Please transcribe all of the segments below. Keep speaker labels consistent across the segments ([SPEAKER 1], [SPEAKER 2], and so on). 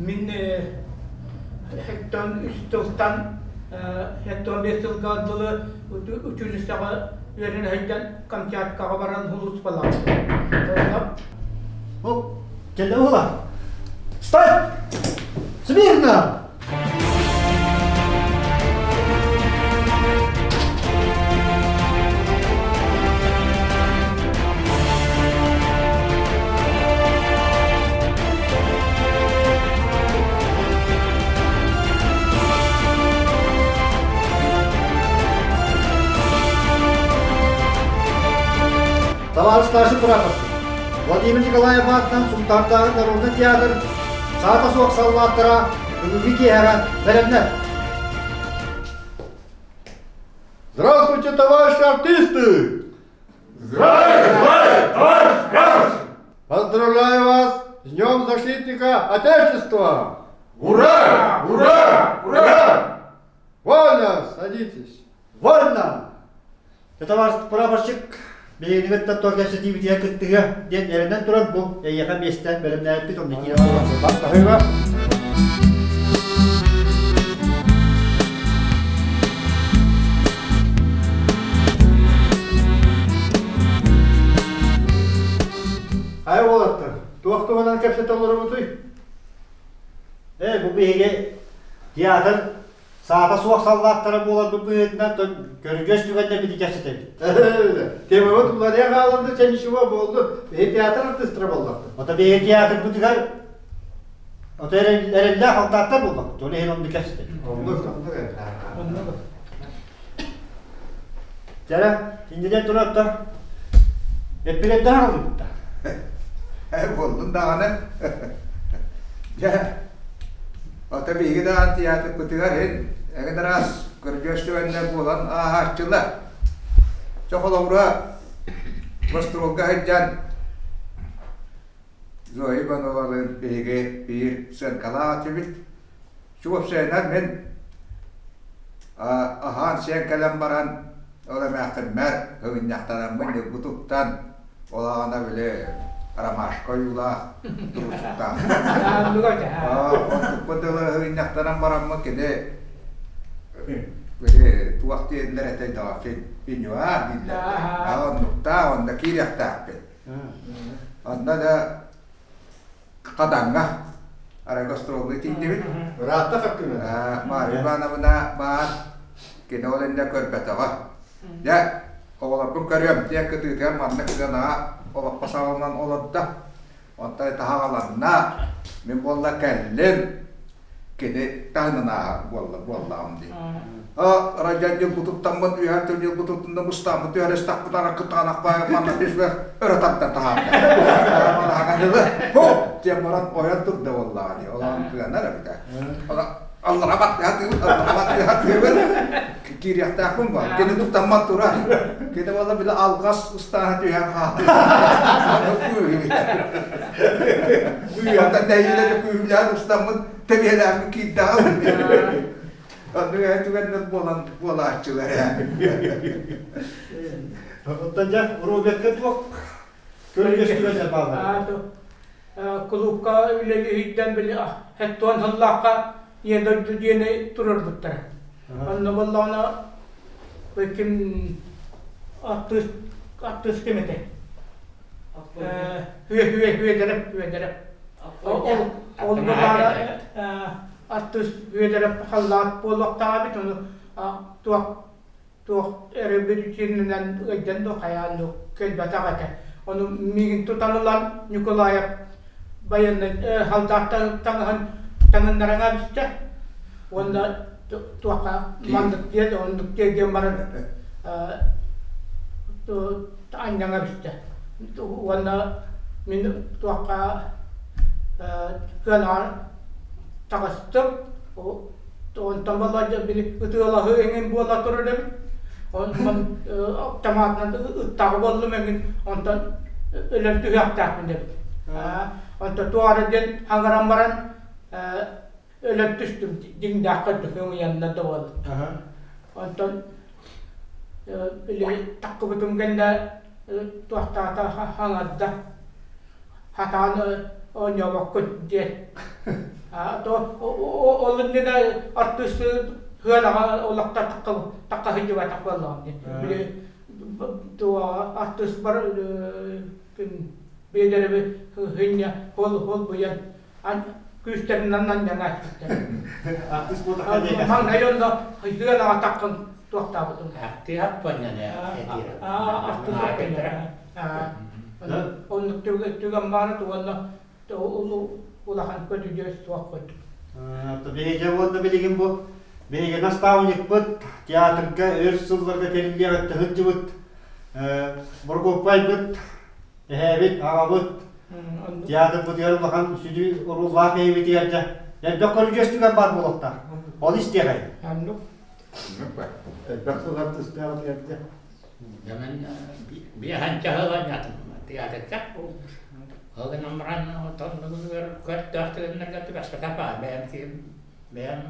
[SPEAKER 1] Min hekton üstülten hekton besil gadlı üçüncü sağa verin hekton Kamçatkaga baran hulus falan.
[SPEAKER 2] Hop, gel oğlan. Sтой! Смирно! Товарищ старший прапорщик, Владимир Николаев атынан Султандағы Народный театр Саата соқ саллаттыра бүгінгі кеяға бәрімнер.
[SPEAKER 3] Здравствуйте, товарищи артисты!
[SPEAKER 4] Здравия, товарищ!
[SPEAKER 3] Поздравляю вас с Днем Защитника Отечества!
[SPEAKER 4] Ура! Ура! Ура!
[SPEAKER 3] Вольно, садитесь.
[SPEAKER 2] Вольно! Товарищ прапорщик, бейгінігіттен торгасы тибітіге күттіге ден әрінен тұран бұл әйеға местен бәрімнер бит оны кейі болған.
[SPEAKER 3] Бақтағыға. Ай болаттыр. Туақтығынан кәпсет олары бұтой.
[SPEAKER 2] Бұл бейге театр Саата соқ саллаттыра болар бұл бүйетінен көргөз түгенде біті кәпсетеді.
[SPEAKER 3] Темі от бұлария қалымды сен ішуа болды. Театр артистері болдақты.
[SPEAKER 2] Ота бейге театр бұтығар Ота әрелі қалтаттар болмақ. Толы хен онды кәпсетеді. Жара, индеден тұраттар. Эппелеттен алды бұтта.
[SPEAKER 5] Болдun dağını. Ota bilgi dağın tiyatı kutugar hen. Eğer az görgüçlü önler bulan ağaççılar. Çok olumlu. Bastırılga heccan. Zohi banovalın bilgi bir sen kala atımit. Şu seneler men ahan sen kalem baran ola mağkın mer hıvın yaktaran mındır butuptan olağına bile Ramaşko yula duruşukta. Untuk betul inaktaran barang kene böyle tuak diyenler ete dafin binyuan dinler. Nukta onda kiriyak tapet. Onda da kadanga aragostrolu tindivit.
[SPEAKER 3] Rahatta hakkını.
[SPEAKER 5] Mari bana bana bar kene olenda körpetava. Ya oğlan bu körüyorum diye kötüyken manlık sana Olak pasalandan oladda, onta tahagalanna, min bolla kellen, kede tahnana bolla amdi. Rajan yıl bututtamın üyertön yıl bututunda mustamı tüyeriz takpılara kıtanak bayan manna pişme öğretakta tahamda. Manahagadılı, hop diye marat oyan turda vallahi, olan kıyanlar bita. Allah rabat hati kiri atakun ba kene tu tamat turah kita wala bila algas ustah tu yang ha ta dai la ku ya ustamın tebeler ki da onu itu kan bola açılar ya
[SPEAKER 2] Otanca Robert tuak körgöz түгенде bağlı.
[SPEAKER 1] Kulubka ülelihiden bile hettuan hallaka yeni turur buttar. Anna vallana bekim 60 kemete. Hüve derep. Ol vallana 60 hüve derep hallat bolak tabi onu tuak erebir içinden öden do hayal do kelbata kata. Onu migin tutanulan Nikolayev bayan haldattan tangan naranga bista. Onda tuaka mandak dia onduk dia maran tu anjanga bista. Onda min tuaka kana takastuk on tambalaja bili utula hengin bola turudem. On man tamatna takballu mengin ontan ölen tüyak takminde. Onta tuareden hangarambaran ölen tüstüm dingdakka tüfün yanında doğal. Ontan bili takkubutum genda tuaktata hangadda. Hatanı o nyavakkut diye. Olun ne artısı hılaga olakta takka hıcıva takvallan. Bile tuğa artısı var bedere bir hınya hol buyan an küsterinden yana.
[SPEAKER 3] Artist bu da hadi.
[SPEAKER 1] Mang nayonda hılaga takkan tuakta betul.
[SPEAKER 6] Tiap penyanyi.
[SPEAKER 1] Artısı penye. Onun juga mana tuanla ulahan pödüjös tuakot.
[SPEAKER 3] Beге болду билигин бу. Beге наставник бут, театрга өрс жылларга терилген хыджыбыт. Бургопай бут, эбит агабыт. Театр бут ярылган сүдү уруллак эбит яржа. Я докор жөстүгөн бар болоктар. Ол истегай.
[SPEAKER 1] Anu
[SPEAKER 3] Бактылар тыстагы яржа.
[SPEAKER 6] Zaman biahan cahalan nyata. Tiada capu. Orang nomran tahun lalu kerja tu nak tu pas apa? Bayan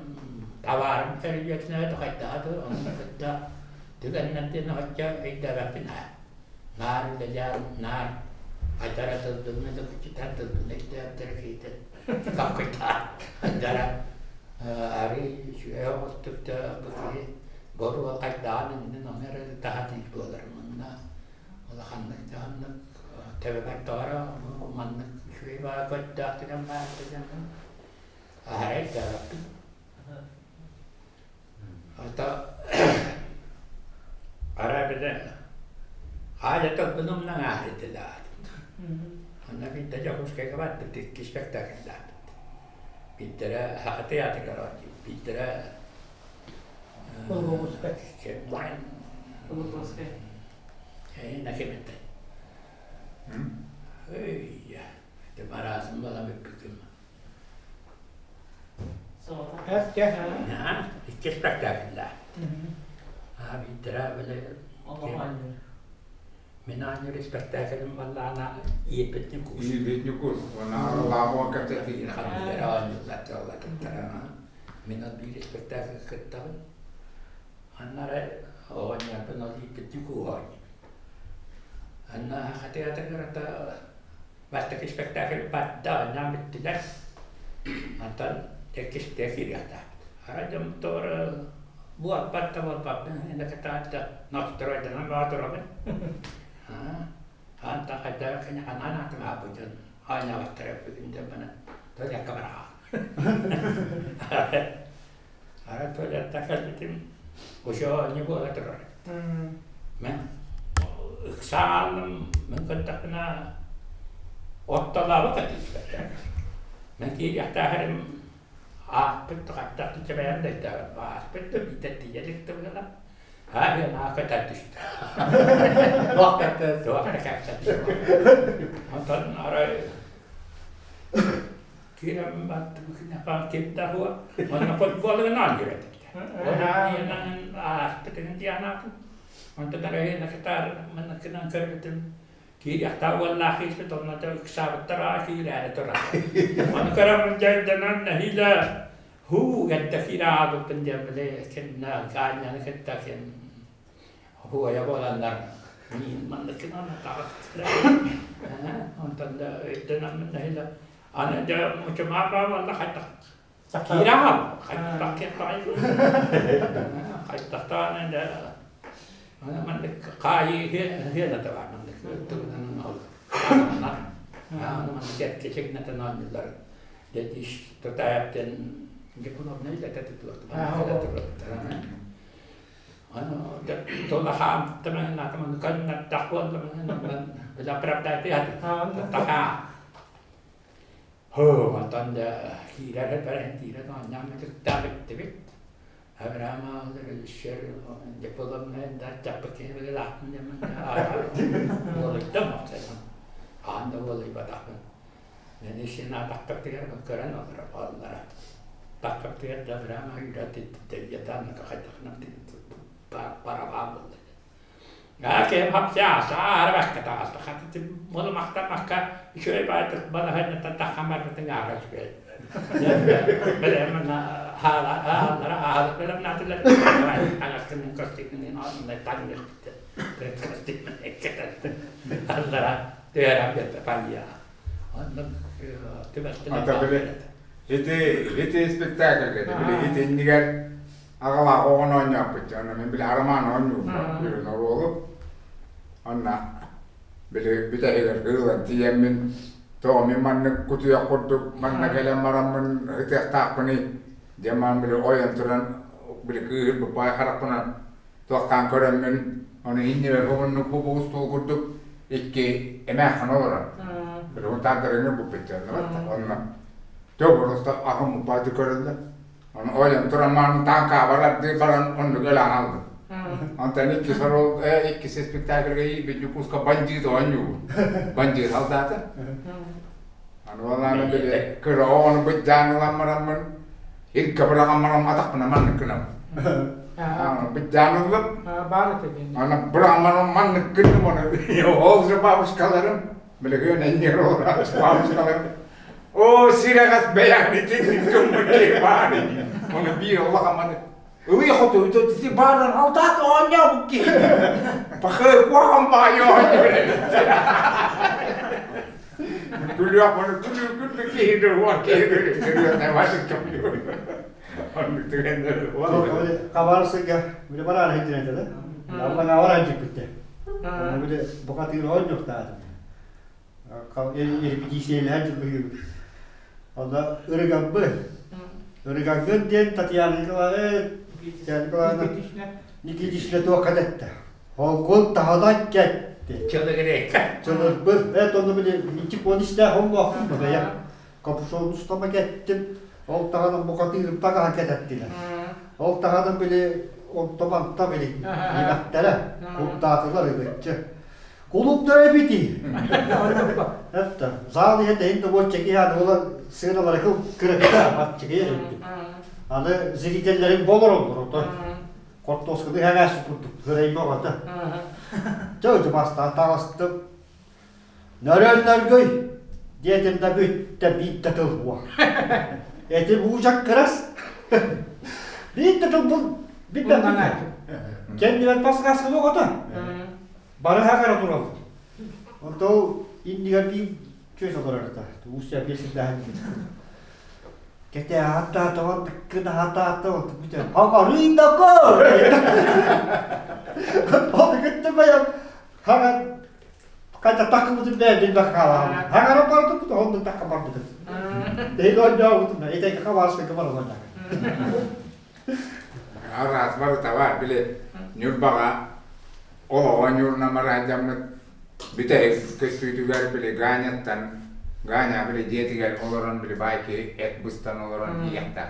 [SPEAKER 6] tawar terjadi tu kata tu orang kerja. Tu kan nanti nak kerja ida berpindah. Nar lejar nar. Acara tu nanti kita tu nanti terkita. Kau kita. Acara hari saya waktu tu begini. Baru kerja ni nomor tahan itu mana. Orang hendak jalan. Tebekan tora, mana sih bawa kerja dengan mana dengan hari jalan. Atau hari benda, hari tu belum nak hari tu dah. Anak kita jauh sekali kawan, betul spektakel dah. Bicara hati hati kalau bicara lain, nak kemana? Iya, itu marah semua berpikir. Nah, itu spektakel lah. Bicara boleh. Menanya spektakel malah anak iya betul kus.
[SPEAKER 4] Iya betul kus. Warna lama kata dia.
[SPEAKER 6] Kamera juga tahu tentara. Menanya spektakel ketahuan. Anak orangnya pernah betul kus. Anak hati-hati kata basta spektakel pada nyamit tidak. Antan tekis tekir ada. Ada motor buat pada apa? Ini kata ada nostro ada nama nostro apa? Anta ada kenyakan anak apa jen? Hanya waktu itu mana? Tu dia kamera. Ada tu dia takkan itu. Usia ni buat terus. Kesalahan mengatakan waktu lama ketika nanti dia tahu betul kata tu cuma ada betul kita dia itu kan yang nak kata tu waktu tu apa kata tu antar orang kira membantu kenapa kita huat mana pun boleh nak kira orang yang betul dia nak untuk dari naktar mana kena kerja kiri atau Allah betul nanti kesabut terakhir ada terakhir. Mana kerana menjadi dengan nahila hu yang terkira itu penjamale kena kanya kita kan hu ya bolan dar ni mana kena nak untuk itu nama nahila anda dia macam apa Allah kata kira kata anda mana kaya dia tak mana tu mana mana dia kecil nanti nanti lar jadi tetap dan dia pun orang ni tak tu mana tu tolak ham teman kan nak takut teman bila perabda itu ada tak mantan dah kira ada berhenti dah nyam itu tak Abraham dari share dia program ni dah capai ke lah ni mana boleh tamat kan anda boleh batakan jadi sini tak tertiar kerana Allah tak tertiar dah Abraham sudah tidak tahu nak kata nak para abang Gak hab siasa arah kata kata mula makta syuai baik balahan tentang kamar tengah juga. Bela mana hal bela nanti lagi anak kena kostik ni orang nak tanya kostik ni kita antara dia ramai terpanjang. Anak tu pasti.
[SPEAKER 4] Hiti spektakl kedi. Bile hiti niger ağala oğun oynuyor bitti. Onu bile araman oynuyor. Bir oğlu. Onna bile bir de hırlan diyemin. Tomi manne kutuya kurduk. Manne gelen maramın hiti takpını. Zaman bile oyun turan bile kıyır bu pay harapınan. Tuakkan köremmin. Onu hindi ve onun bu ustu kurduk. İki emeğen olarak. Bile on takdirini bu bitti. Onna Töbürüstä ahon paitsi körille. On ojan turan tankaa varattiin paran onnu kölän alta. On tän ikki saro ikki se spektakl ei biju kuska bandit onju. Bandit haltaata. On vallan bile kyllä on pitään lammaramman. Irkka brahammaram atakna mannekna. On pitään olla.
[SPEAKER 1] Bağırıt edin.
[SPEAKER 4] On brahammaram mannekna mona. Jo olsa pavuskalarım. Bile kyllä enni roora pavuskalarım. Oh, siragas beyan itin kummuki bari. Onu bir Allah aman. Uy hotu itu baran altat onya buki. Bakır kuam bayo. Gülüyor bana gülüyor kidir var kidir. Gülüyor ne var ki? Onu tükendir.
[SPEAKER 3] Kabarsa ki bir para hediye ettiler. Allah ngawar aja bitti. Bir de bu kadar oyun yok da. Bir kişiyle hediye Onda ırgan bu. Irgan gönderdi Tatyana'ya Nikitiş'le de o kadette. Hongkong tahadan gitti.
[SPEAKER 6] Çılgırık.
[SPEAKER 3] Çılgır bu. Evet onu bile iki konuşta Hongkong'da ya. Kapışon ustama gittim. Hong tahadan bu kadar taga hareket ettiler. Hong tahadan bile o tabantta bile yemektere. Kurtatılar öbekçe. Kulüpleri bitti. Hatta zaliye de hindi bu çeki yani ola sığınaları kırıkta bak çekiye gitti. Hani zilitellerin bolur olur orada. Korktoskıdı hemen süpürdük. Hırayım orada. Çoğu bastı tavastım. Nörenler göy. Dedim de bitti tıl bu. Etim uçak kıras. Bitti tıl bu. Bitti. Kendine pas kaskı yok orada. Bana hakara duralım. Onda indiğer bir köy olarak da. Uçak yeşilden. Kete hatta tamam kına hatta oldu bir de. Hakarıyla kor. Oldu gitti bayağı. Hakar kaç takımızın verdiğinde kalalım. Hakara vardı bu da onda takım vardı. Değil oynuyor bu da. Etek kavarsın kıvar olacak.
[SPEAKER 4] Aras var tavar bile nyurbaga ola nyurna marajamna bite kestütüler bile ganyattan ganya bile jetigal oloran bile bayki et bustan oloran iyakta.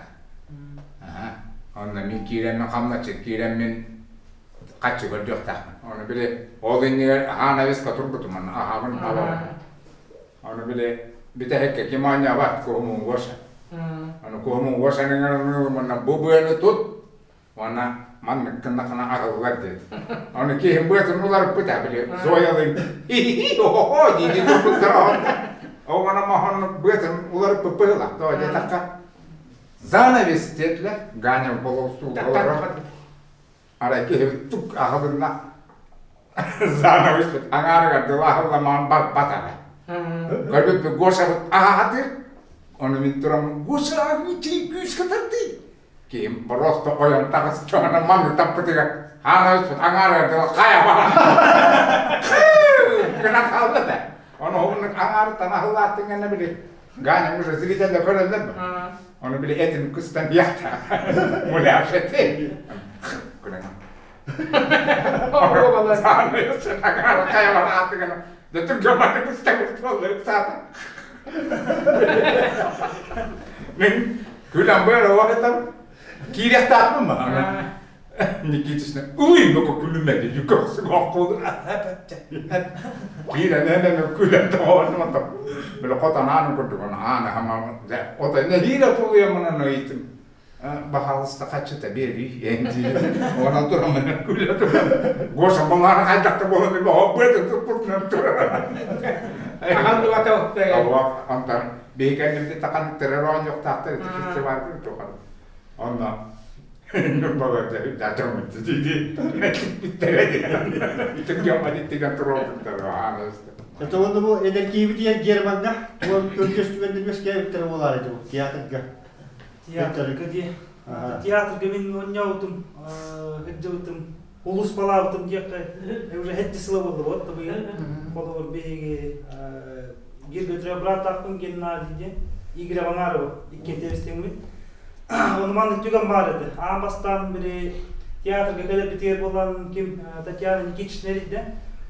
[SPEAKER 4] Aha. Onda min kiren makamna kiren min kaçı gördükta. Onu bile olinyer hana ves katurbutu man ahavın hava. Onu bile bite hekke kimanya bat kohumun washa. Onu kohumun washa nengan man bubuenu tut. Wana man kena akal dedi. Onu ki buatın ular pıta bile zoyalın. Ho dedi tutturan. O bana mahon buatın ular pıpıla. Doğa takka. Zanavest dediler. Ganyan polostu olarak. Ara ki tuk ahadına. Zanavest. Angara delahala man batara. Kalbim bir goşa ahadır. Onu minturam goşa hiç güç katardı. Kim prosto oyan takas cuma man tappetiga hana angara de kaya bana. Kena kaldı da. Onu onun angara tanah latingen ne bile. Gane musa ziliden de körelde mi? Onu bile etin kustan yakta. Mule afşeti. Kena. Oh vallahi sanıyorsun angara kaya bana atingen. De Türkçe manı kustan kustan zaten. Men gülen böyle vakıtam. Kirek tatlı mı? Nikitisine uy bako kulüme de yukarısı kalktı. Kira ne kulüme tamam mı? Böyle kotan anı kurdu bana anı ama o da ne hira tuluyor bana ne eğitim. Bahalısta kaçı da bir yenci. Ona duramıyor kulüme. Goşa bunlar kaydaktı bunu bir hop böyle tutmuyor.
[SPEAKER 1] Hangi vata be?
[SPEAKER 4] Allah antar. Beğendim takan terörün yok tahtı festival kurdu. Ondan baba datang dedi. Bitti dedi. Itu yang ada tiga terus terus.
[SPEAKER 3] Это он был энергии диен Германга, он көргөстүгөндү бескебиттер болар эди бу театрга.
[SPEAKER 7] Театрга мен оньяутым, гыджыбытым, улус балабытым дияққа уже хетти сыла болды вот табыйы. Колор беге гиргөтүрө брат акын Геннадий Игорь Аванаров икки тебестеңби. Оны маны түгөн бар эди. Амбастан бири театрга келип битер болган ким Татьяна Никитична эди.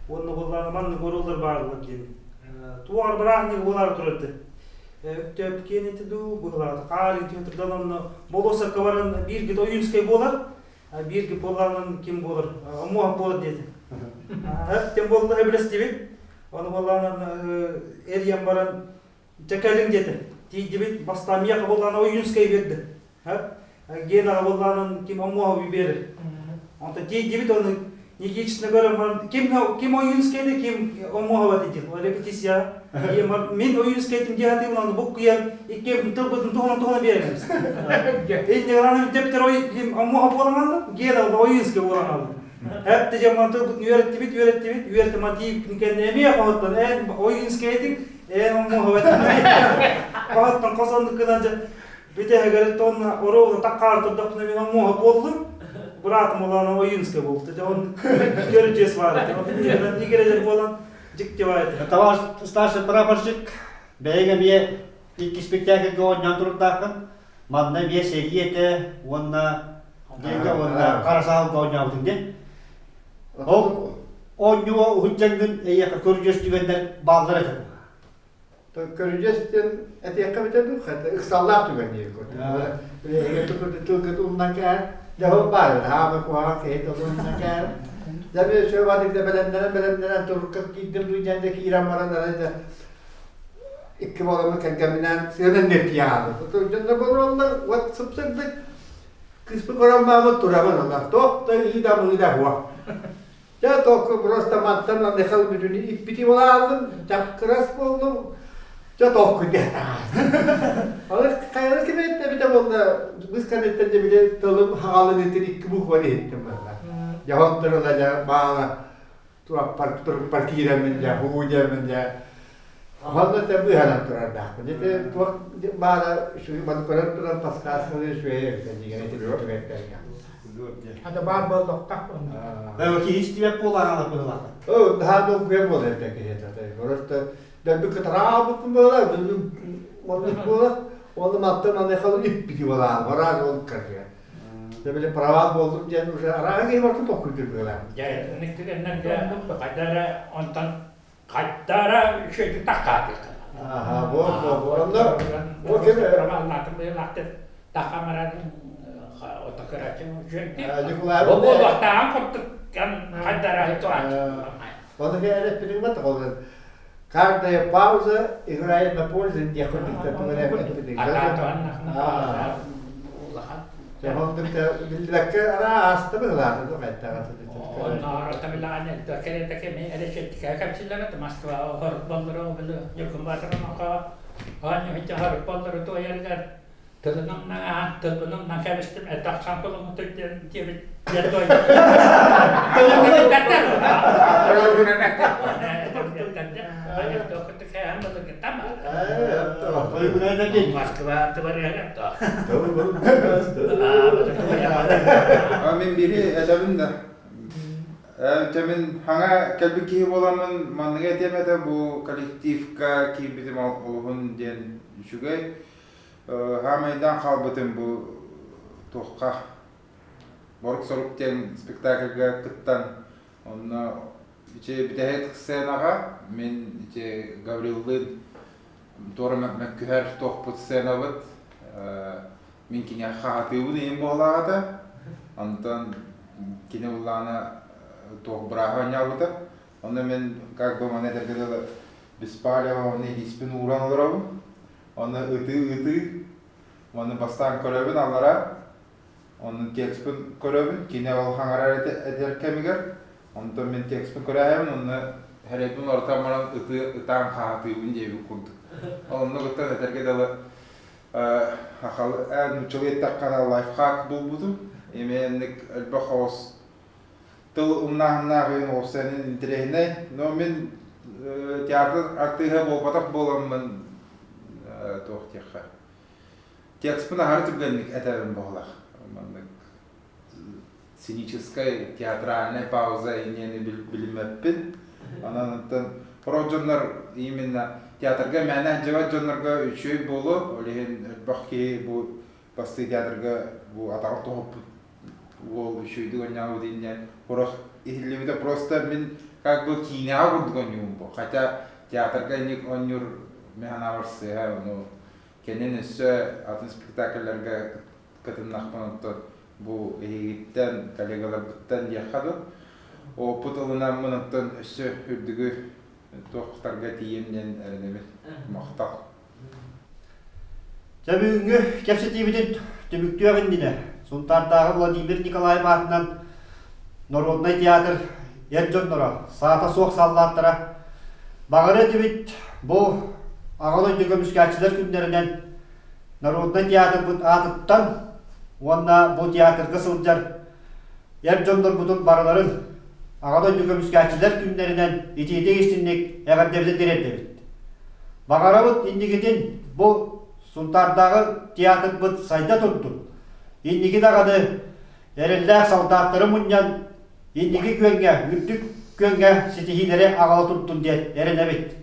[SPEAKER 7] Оны болган маны көрөлөр барлык ден. Туар брахни болар турды. Төп кенети ду булар. Карын театрдан оны болоса кабарын бирге оюнскай болар. Бирге болганын ким болар? Амуа болот деди. Тем болду эбилес дебит. Оны болган Эльям баран Жакалин деди. Дебит бастамия болган оюнскай берди. Гена болганын ким Амуа бибери. Онта дебит оны Никитична көрөм ким оюнскайды ким Амуа деди. Репетиция. Мен оюнскайдын диатым аны букуян икки тылбытын тугана беремиз. Энди гана дептер ким Амуа болган Гена оюнскай болган. Hep jemman tılbıtın ürettim matip kendime kohttan en oyunskaydık en muhabbet kohttan kazandık kadar bir de garet on orada takardı da ben muhabbet oldum bıraktım olan oyunskay oldu da on göreceğiz vardı ondan İngilizce falan ciddi vardı.
[SPEAKER 3] Товарищ старший прапорщик, беге бие икки спектакльге ойнан турдакын, манда бие сериете, онна деге онна карасалга ойнабытын де. Ол oynuyor hüccengün eyaka körgöstügenden bağlar etem.
[SPEAKER 2] Körgöstün etiyakka biterdim hatta ıksallar tügeniyor kodu. Böyle tülgüt ondan kâr, cevap var. Hâme kuha kehit ondan kâr. Zaten şöyle vadıkta belemlenen turkak gittim duyacağındaki İran maranlarıydı. İki balımı kendimden sığının net yağdı. Tutucunda bulurlar, vat sıpsıklık. Kısmı koran Mahmut Turaman onlar. Tok da iyi da huwa. Ya tok просто mantımla nehal bütünü ipiti olalım, çapkıras buldum. Ya tok kudeta. Ama kayar kimi etti bir de bolda. Biz kanettence bile tolum hağalın etin iki buh var ettim ben. Yahan tırılaca bağla. Turak partira menja, huja menja. Handa tabi halan turar dah. Jadi tuak bağla şu bankoran turan paskas kali şu yer kanji kan itu tuh kayaknya.
[SPEAKER 1] Ada bar baldok tak.
[SPEAKER 3] Ben ki hiç diyek polar alıp bulalar.
[SPEAKER 2] Oh, daha da kuyam olur peki ya tabii. Orada da bir kıtara bu böyle onu onu mattım ne kadar ip bir var. Var o kırıyor. Da böyle prava bozdum diye уже araya vardı tokudur böyle.
[SPEAKER 6] Ya nektirenler de kadara ondan kadara şey takak.
[SPEAKER 2] Aha, bu. Onda o gibi.
[SPEAKER 6] Anlatım laktı takamaran otakaraçın çünkü.
[SPEAKER 2] Acıklar.
[SPEAKER 6] Bu vaktan koptuk kan kadara itu aja.
[SPEAKER 2] Onda que era perigoso колда. Каждая пауза играет на пользу тех, кто это Onda bildikçe ara hasta bıraklar da hatta.
[SPEAKER 6] Onlar tabilan da kerete mi eleştirdik kapçılara da Moskva harp bandırı böyle yakın batırana hani hiç harp bandırı to yerler tılının na kavuştum etaksan kolum tuttum diye yatoy. Tılının katar. Banyak dokter kayak hamil kita mah.
[SPEAKER 3] Oy bu ne dedi?
[SPEAKER 6] Moskva tabarıya da.
[SPEAKER 8] Amin biri edebin de. Temin hanga kelbiki bolamın manıga demede bu kolektifka ki bizim olgun den şugay. Hamaydan kalbıtım bu tohka. Boruk sorup den spektaklga kıttan. Onna içe bir de het ksenaga men içe Gavril'in tormak küher tohput senavıt. Min kinya xaatibu nim bolagada antan kine ulana toh braha nyawuta onda men как бы мане дергедела беспалево не диспин уран олорабы onda ыты маны бастан көрөбүн алара onun tekspin köröbün kine ol hangara eder kemigер onda men tekspin köröbün onu herepin ortamaran ытан xaatibun jebi kurdu onu gıtan edergedela Хахал человек так канал лайфхак был буду, имеет альбахос. Тыл умнахнахин осенин интернет, но мен театр актыга болбатак боламмын тохтеха. Текстпына хар түргенник этебин болах. Сценическая театральная пауза инени билмеппин. Анан прожоннор именно театрга мәнә жава жоннорга үчөй болу, олеген бахки бу басты театрга бу атак топ ол үчөйдү ойнау дейнен порох ихлебиде просто мен как бы киня гурдгонюм бу. Хотя театрга ник онюр механаварсы, ну кенен өсө атын спектакльлерге кытыннакпанытты бу эгиттен коллегалардан яхаду. О путылынан мынаттан өсө үрдүгү тоқтарға тиемнен әрінемет мақтақ.
[SPEAKER 3] Бүгінгі кепсетебеден түміктуағын діне. Сонтардағы Владимир Николаев атынан Народный театр Ерджоннора, саата соқ саллаттыра. Бағыры түбіт бұл ағалой дүгіміскәтшілер күндерінен Народный театр бұд атыттан, онна бұл театрғы сылджар Ерджоннор бұдын барыларын ағалой дүгіміскәтшілер күндерінен итеде естіннек әғардерді дерердебет. Бағарабыт индігетін бұл Сунтардағы театр бұд сайда тұрды. Индігі дағады әрілдәқ салдаттыры мұньян индігі көнге, үрдік көнге сетихилері ағалы тұрдын дер әрінәбет.